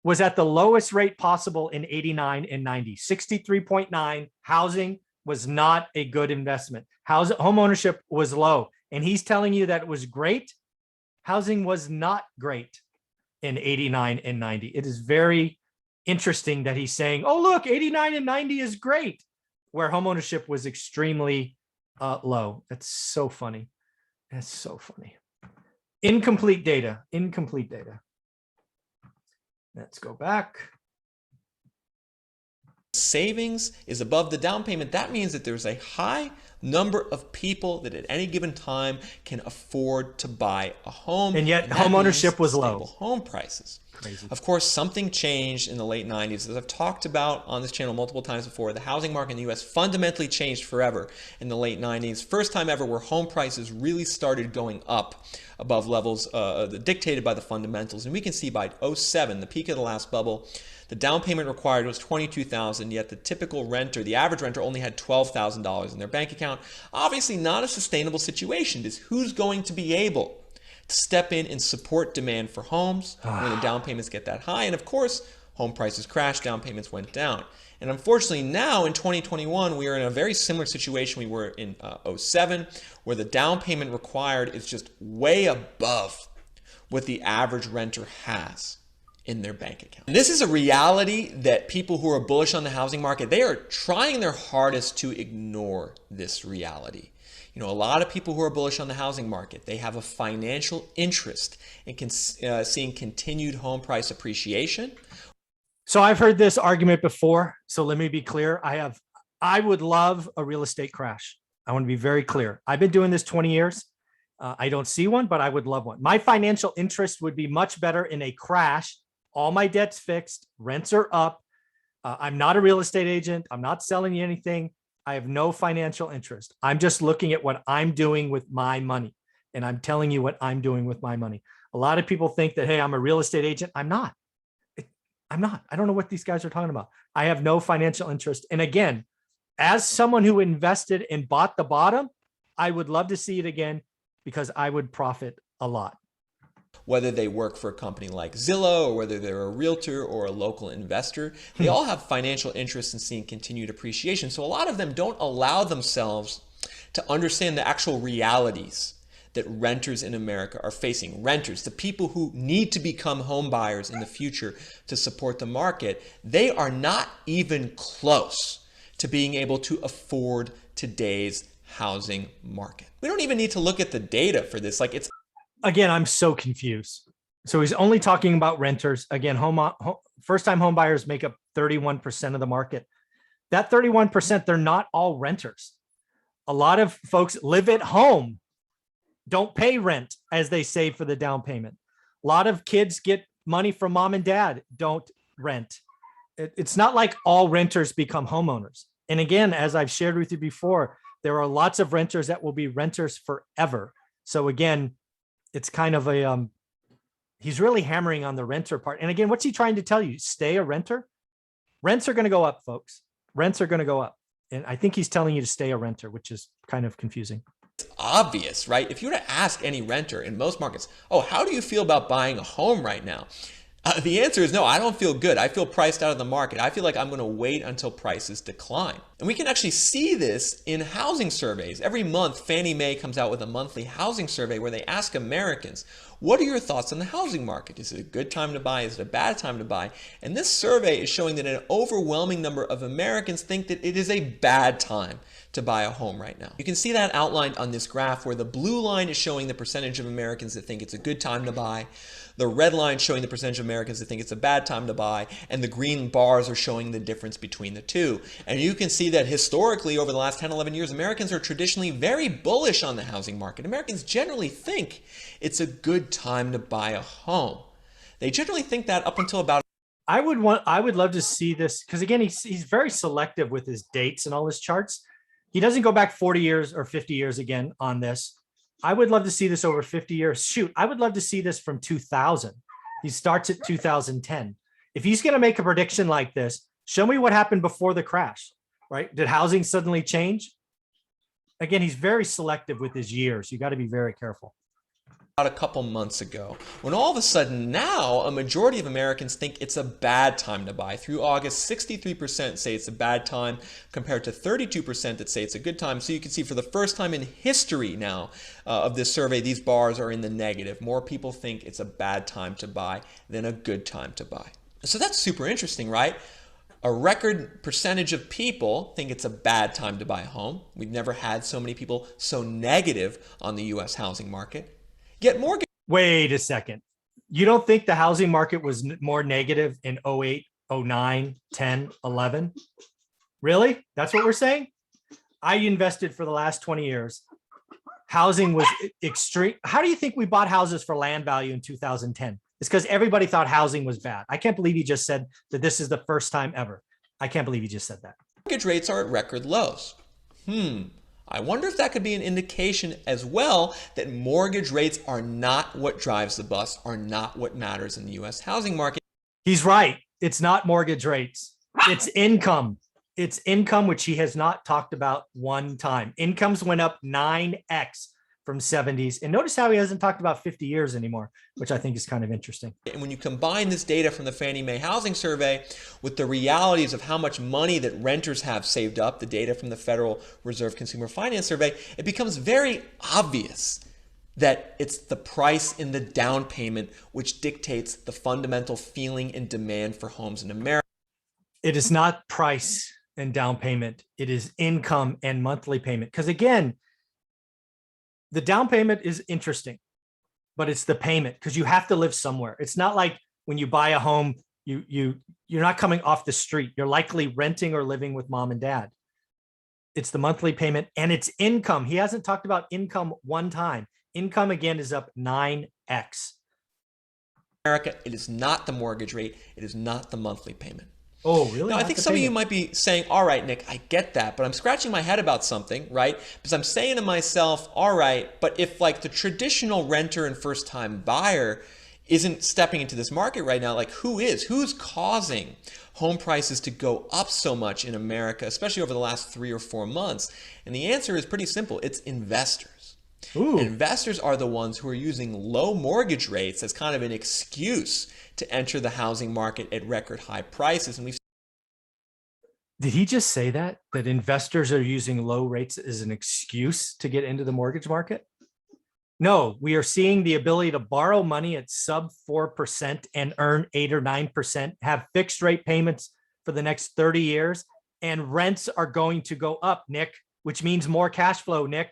was at the lowest rate possible in 89 and 90, 63.9. Housing was not a good investment. Home ownership was low. And he's telling you that it was great. Housing was not great in 89 and 90. It is very interesting that he's saying, oh, look, 89 and 90 is great, where homeownership was extremely low. That's so funny. That's so funny. Incomplete data, incomplete data. Let's go back. Savings is above the down payment. That means that there's a high number of people that at any given time can afford to buy a home. And yet that homeownership means was stable low. home prices. Crazy. Of course, something changed in the late 90s. As I've talked about on this channel multiple times before, the housing market in the US fundamentally changed forever in the late 90s. First time ever where home prices really started going up above levels dictated by the fundamentals. And we can see by 07, the peak of the last bubble, the down payment required was $22,000, yet the typical renter, the average renter, only had $12,000 in their bank account. Obviously not a sustainable situation, because who's going to be able to step in and support demand for homes when the down payments get that high? And of course, home prices crashed, down payments went down. And unfortunately now in 2021, we are in a very similar situation we were in 07, where the down payment required is just way above what the average renter has in their bank account. And this is a reality that people who are bullish on the housing market, they are trying their hardest to ignore this reality. You know, a lot of people who are bullish on the housing market, they have a financial interest in seeing continued home price appreciation. So I've heard this argument before. So let me be clear. I would love a real estate crash. I want to be very clear. I've been doing this 20 years. I don't see one, but I would love one. My financial interest would be much better in a crash. All my debt's fixed, rents are up. I'm not a real estate agent. I'm not selling you anything. I have no financial interest. I'm just looking at what I'm doing with my money. And I'm telling you what I'm doing with my money. A lot of people think that, hey, I'm a real estate agent. I'm not. I'm not. I don't know what these guys are talking about. I have no financial interest. And again, as someone who invested and bought the bottom, I would love to see it again because I would profit a lot. Whether they work for a company like Zillow or whether they're a realtor or a local investor, they all have financial interest in seeing continued appreciation. So a lot of them don't allow themselves to understand the actual realities that renters in America are facing. Renters, the people who need to become home buyers in the future to support the market, they are not even close to being able to afford today's housing market. We don't even need to look at the data for this. Like, it's again, I'm so confused. So he's only talking about renters. Again, first-time home buyers make up 31% of the market. That 31%, they're not all renters. A lot of folks live at home, don't pay rent as they save for the down payment. A lot of kids get money from mom and dad, don't rent. It's not like all renters become homeowners. And again, as I've shared with you before, there are lots of renters that will be renters forever. So again, it's kind of a, he's really hammering on the renter part. And again, what's he trying to tell you? Stay a renter? Rents are going to go up, folks. Rents are going to go up. And I think he's telling you to stay a renter, which is kind of confusing. It's obvious, right? If you were to ask any renter in most markets, oh, how do you feel about buying a home right now? The answer is no, I don't feel good. I feel priced out of the market. I feel like I'm going to wait until prices decline. And we can actually see this in housing surveys. Every month, Fannie Mae comes out with a monthly housing survey where they ask Americans, what are your thoughts on the housing market? Is it a good time to buy? Is it a bad time to buy? And this survey is showing that an overwhelming number of Americans think that it is a bad time to buy a home right now. You can see that outlined on this graph where the blue line is showing the percentage of Americans that think it's a good time to buy. The red line showing the percentage of Americans that think it's a bad time to buy, and the green bars are showing the difference between the two. And you can see that historically over the last 10, 11 years, Americans are traditionally very bullish on the housing market. Americans generally think it's a good time to buy a home. They generally think that up until about I would love to see this because again, he's very selective with his dates and all his charts. He doesn't go back 40 years or 50 years again on this. I would love to see this over 50 years. Shoot, I would love to see this from 2000. He starts at 2010. If he's going to make a prediction like this, show me what happened before the crash, right? Did housing suddenly change? Again, he's very selective with his years. You got to be very careful. a couple months ago, when all of a sudden now a majority of Americans think it's a bad time to buy. Through August, 63% say it's a bad time compared to 32% that say it's a good time. So you can see for the first time in history now of this survey, these bars are in the negative. More people think it's a bad time to buy than a good time to buy. So that's super interesting, right? A record percentage of people think it's a bad time to buy a home. We've never had so many people so negative on the U.S. housing market. Yet mortgage. Wait a second. You don't think the housing market was more negative in 08, 09, 10, 11? Really? That's what we're saying? I invested for the last 20 years. Housing was extreme. How do you think we bought houses for land value in 2010? It's because everybody thought housing was bad. I can't believe you just said that this is the first time ever. I can't believe you just said that. Mortgage rates are at record lows. I wonder if that could be an indication as well that mortgage rates are not what drives the bus, are not what matters in the U.S. housing market. He's right. It's not mortgage rates. It's income. It's income, which he has not talked about one time. Incomes went up 9x from 70s. And notice how he hasn't talked about 50 years anymore, which I think is kind of interesting. And when you combine this data from the Fannie Mae Housing Survey with the realities of how much money that renters have saved up, the data from the Federal Reserve Consumer Finance Survey, it becomes very obvious that it's the price in the down payment which dictates the fundamental feeling and demand for homes in America. It is not price and down payment. It is income and monthly payment. Because again, the down payment is interesting, but it's the payment because you have to live somewhere. It's not like when you buy a home, you're not coming off the street. You're likely renting or living with mom and dad. It's the monthly payment and it's income. He hasn't talked about income one time. Income again is up 9x. America, it is not the mortgage rate. It is not the monthly payment. Oh, really? Now, I think some of you might be saying, all right, Nick, I get that, but I'm scratching my head about something, right? Because I'm saying to myself, all right, but if like the traditional renter and first-time buyer isn't stepping into this market right now, like who is? Who's causing home prices to go up so much in America, especially over the last 3 or 4 months? And the answer is pretty simple. It's investors. Ooh. Investors are the ones who are using low mortgage rates as kind of an excuse to enter the housing market at record high prices. And Did he just say that investors are using low rates as an excuse to get into the mortgage market? No, we are seeing the ability to borrow money at sub 4% and earn 8 or 9%, have fixed rate payments for the next 30 years, and rents are going to go up, Nick, which means more cash flow, Nick.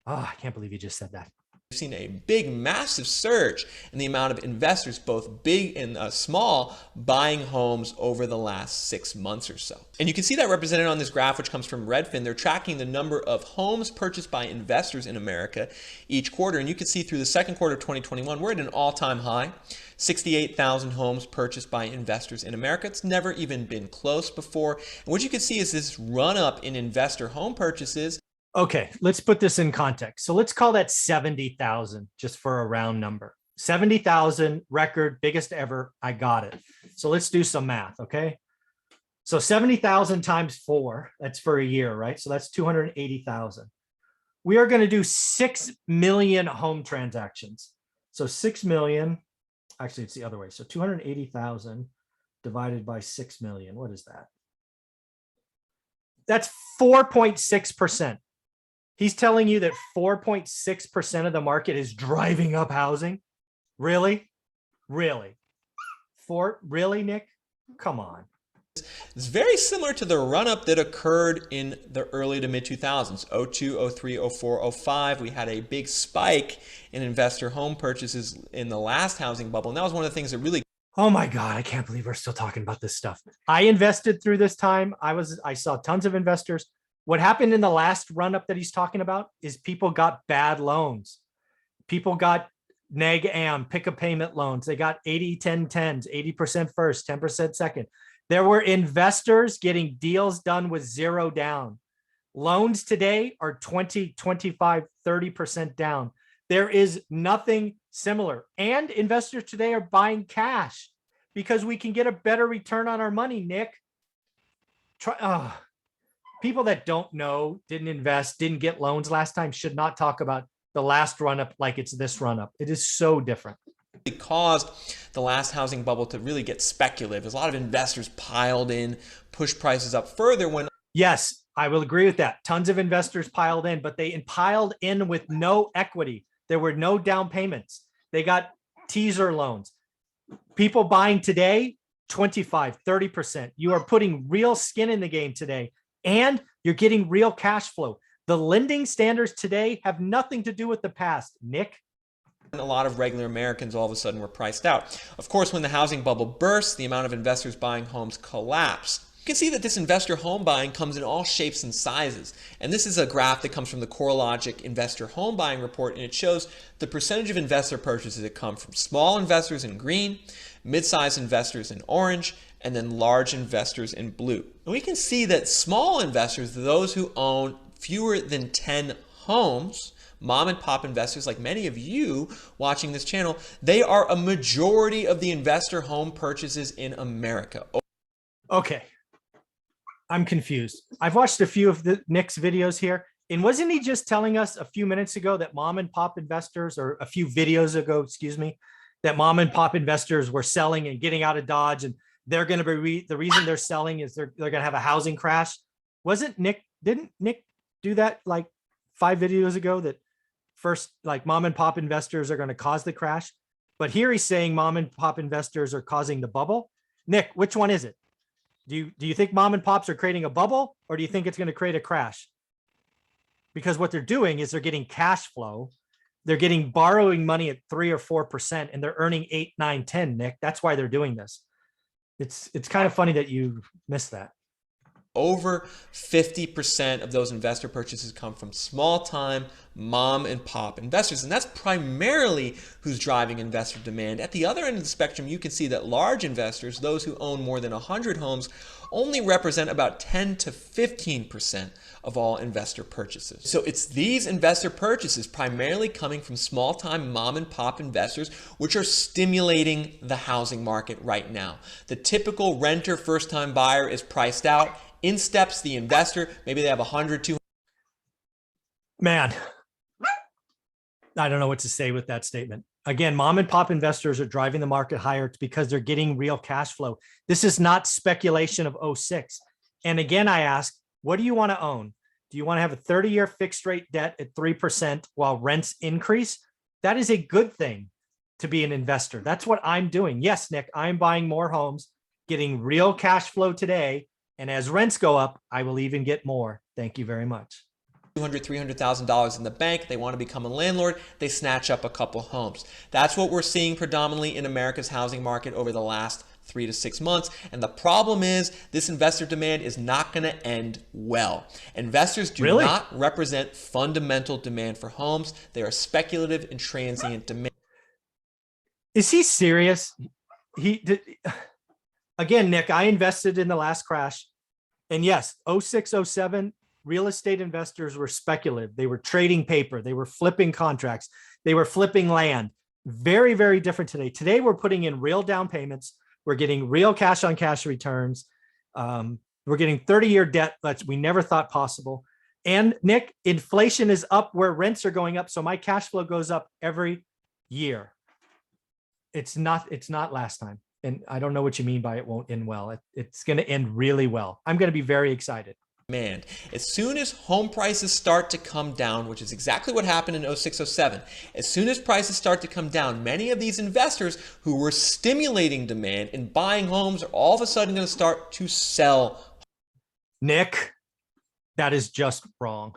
Oh, I can't believe you just said that. We've seen a big, massive surge in the amount of investors, both big and small, buying homes over the last 6 months or so. And you can see that represented on this graph, which comes from Redfin. They're tracking the number of homes purchased by investors in America each quarter. And you can see through the second quarter of 2021, we're at an all-time high, 68,000 homes purchased by investors in America. It's never even been close before. And what you can see is this run-up in investor home purchases. Okay, let's put this in context. So let's call that 70,000 just for a round number. 70,000 record, biggest ever. I got it. So let's do some math, okay? So 70,000 times 4, that's for a year, right? So that's 280,000. We are going to do 6 million home transactions. So 6 million, actually it's the other way. So 280,000 divided by 6 million. What is that? That's 4.6%. He's telling you that 4.6% of the market is driving up housing. Really? Really? Really, Nick? Come on. It's very similar to the run-up that occurred in the early to mid-2000s, 02, 03, 04, 05. We had a big spike in investor home purchases in the last housing bubble. And that was one of the things that really... Oh my God, I can't believe we're still talking about this stuff. I invested through this time. I saw tons of investors. What happened in the last run-up that he's talking about is people got bad loans. People got neg am, pick a payment loans. They got 80, 10, 10s, 80% first, 10% second. There were investors getting deals done with 0 down. Loans today are 20, 25, 30% down. There is nothing similar. And investors today are buying cash because we can get a better return on our money, Nick. People that don't know, didn't invest, didn't get loans last time should not talk about the last run-up like it's this run-up. It is so different. It caused the last housing bubble to really get speculative. There's a lot of investors piled in, pushed prices up further when... Yes, I will agree with that. Tons of investors piled in, but they piled in with no equity. There were no down payments. They got teaser loans. People buying today, 25, 30%. You are putting real skin in the game today. And you're getting real cash flow. The lending standards today have nothing to do with the past, Nick. A lot of regular Americans all of a sudden were priced out. Of course, when the housing bubble burst, the amount of investors buying homes collapsed. can see that this investor home buying comes in all shapes and sizes. And this is a graph that comes from the CoreLogic Investor Home Buying Report, and it shows the percentage of investor purchases that come from small investors in green, mid-sized investors in orange, and then large investors in blue. And we can see that small investors, those who own fewer than 10 homes, mom and pop investors like many of you watching this channel, they are a majority of the investor home purchases in America. Okay. I'm confused. I've watched a few of Nick's videos here. And wasn't he just telling us a few minutes ago that mom and pop investors, or a few videos ago, excuse me, that mom and pop investors were selling and getting out of Dodge, and they're going to be the reason they're selling is they're going to have a housing crash? Didn't Nick do that like 5 videos ago, that first, like, mom and pop investors are going to cause the crash? But here he's saying mom and pop investors are causing the bubble. Nick, which one is it? Do you think mom and pops are creating a bubble, or do you think it's going to create a crash? Because what they're doing is they're getting cash flow. They're getting borrowing money at 3 or 4%, and they're earning 8, 9, 10, Nick. That's why they're doing this. It's kind of funny that you missed that. Over 50% of those investor purchases come from small-time mom and pop investors, and that's primarily who's driving investor demand. At the other end of the spectrum, you can see that large investors, those who own more than 100 homes, only represent about 10 to 15% of all investor purchases. So it's these investor purchases, primarily coming from small-time mom and pop investors, which are stimulating the housing market right now. The typical renter first-time buyer is priced out. In steps the investor. Maybe they have 100, 200. Man, I don't know what to say with that statement. Again, mom and pop investors are driving the market higher. It's because they're getting real cash flow. This is not speculation of '06. And again, I ask, what do you want to own? Do you want to have a 30-year fixed rate debt at 3% while rents increase? That is a good thing to be an investor. That's what I'm doing. Yes, Nick, I'm buying more homes, getting real cash flow today. And as rents go up, I will even get more. Thank you very much. $200,000, $300,000 in the bank. They want to become a landlord. They snatch up a couple homes. That's what we're seeing predominantly in America's housing market over the last 3 to 6 months. And the problem is this investor demand is not going to end well. Investors do not represent fundamental demand for homes. They are speculative and transient demand. Is he serious? Again, Nick, I invested in the last crash. And yes, 06, 07, real estate investors were speculative. They were trading paper. They were flipping contracts. They were flipping land. Very, very different today. Today, we're putting in real down payments. We're getting real cash on cash returns. We're getting 30-year debt that we never thought possible. And Nick, inflation is up where rents are going up. So my cash flow goes up every year. It's not last time. And I don't know what you mean by it won't end well. It's going to end really well. I'm going to be very excited. Demand. As soon as home prices start to come down, which is exactly what happened in 06, 07, as soon as prices start to come down, many of these investors who were stimulating demand and buying homes are all of a sudden going to start to sell. Nick, that is just wrong.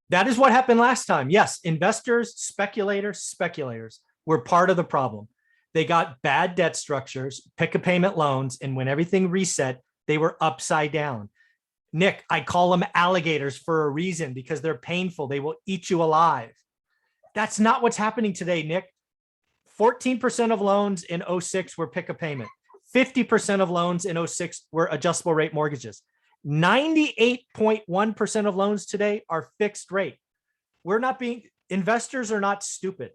That is what happened last time. Yes, investors, speculators were part of the problem. They got bad debt structures, pick-a-payment loans, and when everything reset, they were upside down. Nick, I call them alligators for a reason, because they're painful. They will eat you alive. That's not what's happening today, Nick. 14% of loans in 06 were pick-a-payment. 50% of loans in 06 were adjustable rate mortgages. 98.1% of loans today are fixed rate. Investors are not stupid.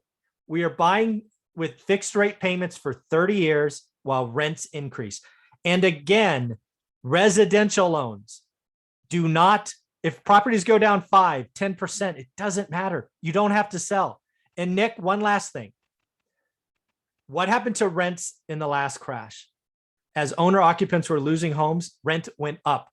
We are buying with fixed rate payments for 30 years while rents increase. And again, residential loans do not, if properties go down 5, 10%, it doesn't matter. You don't have to sell. And Nick, one last thing. What happened to rents in the last crash? As owner occupants were losing homes, rent went up.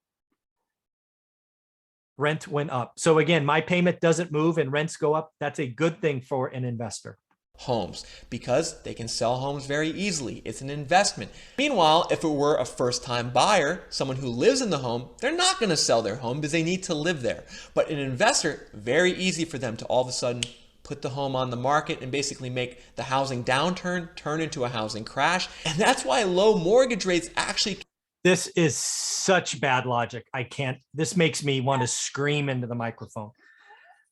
Rent went up. So again, my payment doesn't move and rents go up. That's a good thing for an investor. Homes, because they can sell homes very easily. It's an investment. Meanwhile, if it were a first-time buyer, someone who lives in the home, they're not going to sell their home because they need to live there. But an investor, very easy for them to all of a sudden put the home on the market and basically make the housing downturn turn into a housing crash. And that's why low mortgage rates actually... This is such bad logic. I can't, this makes me want to scream into the microphone.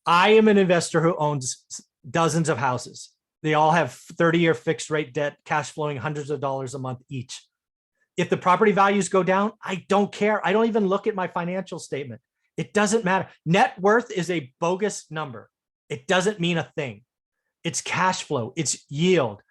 I am an investor who owns dozens of houses. They all have 30-year fixed rate debt, cash flowing hundreds of dollars a month each. If the property values go down, I don't care. I don't even look at my financial statement. It doesn't matter. Net worth is a bogus number. It doesn't mean a thing. It's cash flow, it's yield.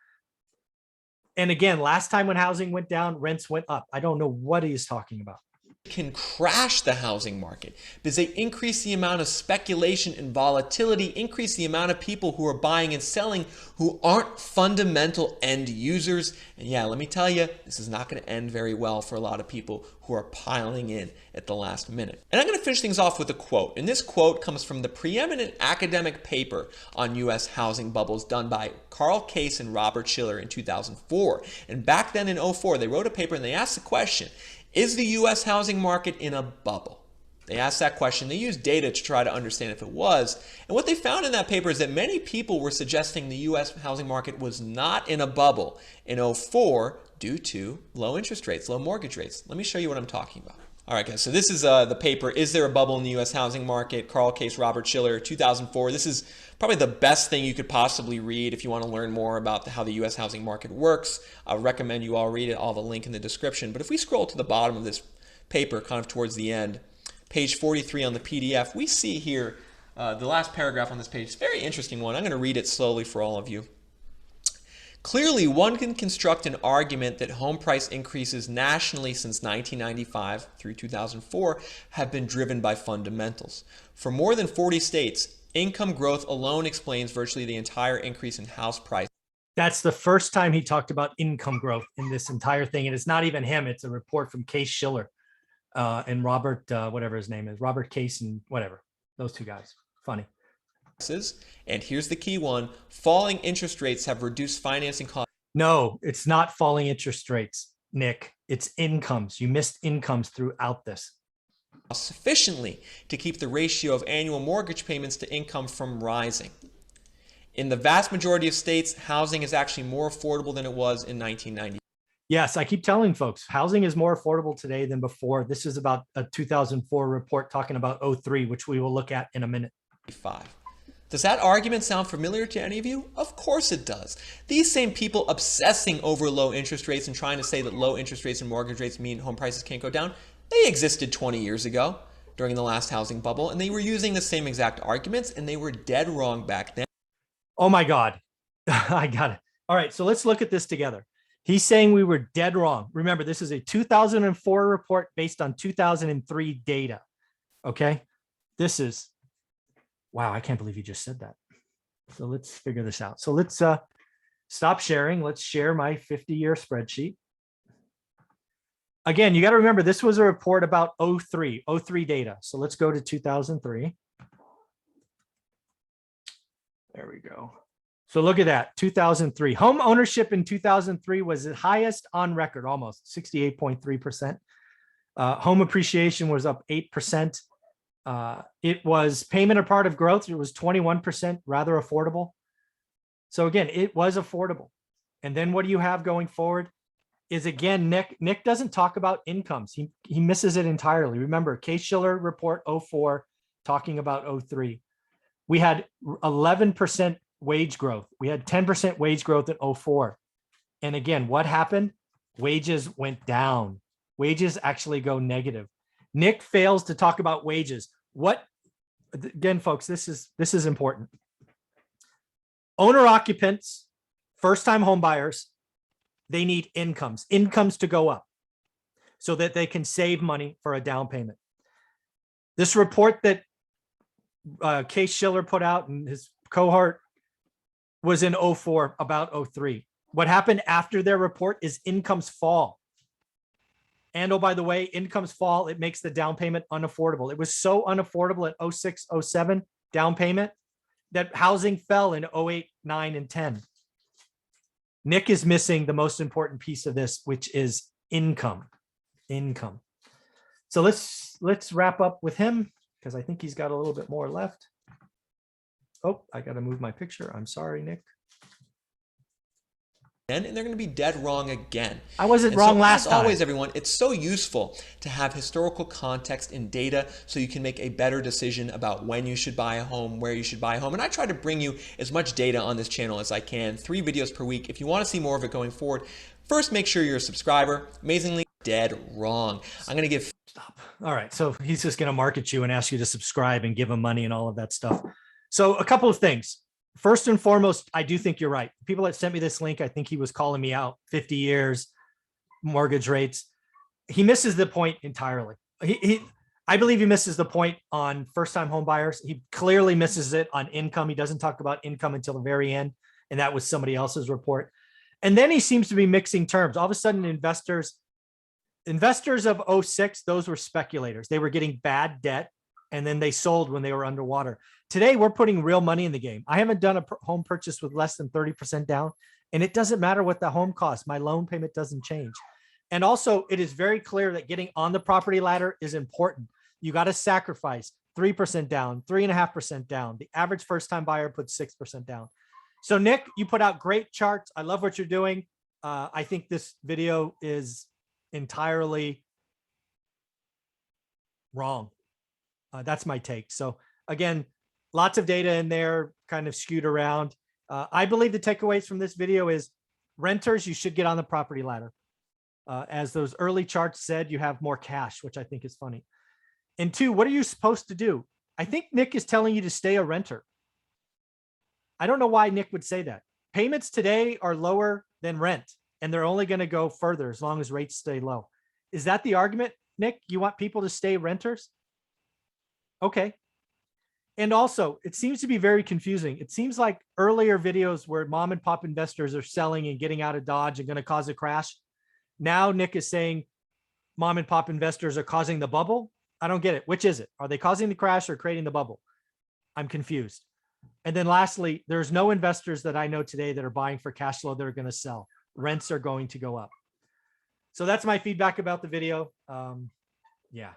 And again, last time when housing went down, rents went up. I don't know what he's talking about. Can crash the housing market because they increase the amount of speculation and volatility, increase the amount of people who are buying and selling who aren't fundamental end users. And yeah, let me tell you, this is not going to end very well for a lot of people who are piling in at the last minute. And I'm going to finish things off with a quote. And this quote comes from the preeminent academic paper on U.S. housing bubbles done by Carl Case and Robert Shiller in 2004. And back then in 2004, they wrote a paper and they asked the question, is the U.S. housing market in a bubble? They asked that question. They used data to try to understand if it was. And what they found in that paper is that many people were suggesting the U.S. housing market was not in a bubble in 2004 due to low interest rates, low mortgage rates. Let me show you what I'm talking about. All right, guys, so this is the paper, Is There a Bubble in the U.S. Housing Market? Carl Case, Robert Shiller, 2004. This is probably the best thing you could possibly read if you want to learn more about how the U.S. housing market works. I recommend you all read it. I'll have a link in the description. But if we scroll to the bottom of this paper, kind of towards the end, page 43 on the PDF, we see here the last paragraph on this page. It's a very interesting one. I'm going to read it slowly for all of you. Clearly, one can construct an argument that home price increases nationally since 1995 through 2004 have been driven by fundamentals. For more than 40 states, income growth alone explains virtually the entire increase in house price. That's the first time he talked about income growth in this entire thing. And it's not even him. It's a report from Case-Shiller and Robert, whatever his name is, Robert Case and whatever, those two guys. Funny. And here's the key one, falling interest rates have reduced financing costs. No, it's not falling interest rates, Nick. It's incomes. You missed incomes throughout this. Sufficiently to keep the ratio of annual mortgage payments to income from rising. In the vast majority of states, housing is actually more affordable than it was in 1990. Yes, I keep telling folks, housing is more affordable today than before. This is about a 2004 report talking about 03, which we will look at in a minute. Does that argument sound familiar to any of you? Of course it does. These same people obsessing over low interest rates and trying to say that low interest rates and mortgage rates mean home prices can't go down, they existed 20 years ago during the last housing bubble, and they were using the same exact arguments, and they were dead wrong back then. Oh my God, I got it. All right, so let's look at this together. He's saying we were dead wrong. Remember, this is a 2004 report based on 2003 data, okay? This is, wow, I can't believe you just said that. So let's figure this out. So let's stop sharing. Let's share my 50-year spreadsheet. Again, you got to remember, this was a report about 03 data. So let's go to 2003. There we go. So look at that, 2003. Home ownership in 2003 was the highest on record, almost 68.3%. Home appreciation was up 8%. It was payment a part of growth. It was 21%, rather affordable. So again, it was affordable. And then what do you have going forward is, again, Nick doesn't talk about incomes. He misses it entirely. Remember, Case-Shiller report 04 talking about 03. We had 11% wage growth. We had 10% wage growth in 04. And again, what happened? Wages went down. Wages actually go negative. Nick fails to talk about wages. What, again, folks, this is important. Owner occupants, first-time home buyers, they need incomes to go up so that they can save money for a down payment. This report that Case-Shiller put out and his cohort was in 04 about 03. What happened after their report is incomes fall. And oh, by the way, incomes fall, it makes the down payment unaffordable. It was so unaffordable at 06, 07 down payment that housing fell in 08, 9, and 10. Nick is missing the most important piece of this, which is income. So let's wrap up with him because I think he's got a little bit more left. Oh, I got to move my picture. I'm sorry, Nick. and they're going to be dead wrong again. I wasn't And wrong so, last as time. always, everyone, it's so useful to have historical context and data so you can make a better decision about when you should buy a home, where you should buy a home. And I try to bring you as much data on this channel as I can, 3 videos per week. If you want to see more of it going forward, first make sure you're a subscriber. Amazingly, dead wrong. I'm going to give... Stop. All right. So he's just going to market you and ask you to subscribe and give him money and all of that stuff. So a couple of things. First and foremost, I do think you're right. People that sent me this link, I think he was calling me out 50 years, mortgage rates. He misses the point entirely. I believe he misses the point on first-time home buyers. He clearly misses it on income. He doesn't talk about income until the very end, and that was somebody else's report. And then he seems to be mixing terms. All of a sudden, investors of 06, those were speculators. They were getting bad debt, and then they sold when they were underwater. Today, we're putting real money in the game. I haven't done a home purchase with less than 30% down, and it doesn't matter what the home costs. My loan payment doesn't change. And also, it is very clear that getting on the property ladder is important. You got to sacrifice 3% down, 3.5% down. The average first-time buyer puts 6% down. So, Nick, you put out great charts. I love what you're doing. I think this video is entirely wrong. That's my take. So, again, lots of data in there, kind of skewed around. I believe the takeaways from this video is renters, you should get on the property ladder. As those early charts said, you have more cash, which I think is funny. And 2, what are you supposed to do? I think Nick is telling you to stay a renter. I don't know why Nick would say that. Payments today are lower than rent, and they're only going to go further as long as rates stay low. Is that the argument, Nick? You want people to stay renters? Okay. And also, it seems to be very confusing. It seems like earlier videos where mom and pop investors are selling and getting out of Dodge and going to cause a crash. Now Nick is saying mom and pop investors are causing the bubble. I don't get it. Which is it? Are they causing the crash or creating the bubble? I'm confused. And then lastly, there's no investors that I know today that are buying for cash flow that are going to sell. Rents are going to go up. So that's my feedback about the video. Yeah.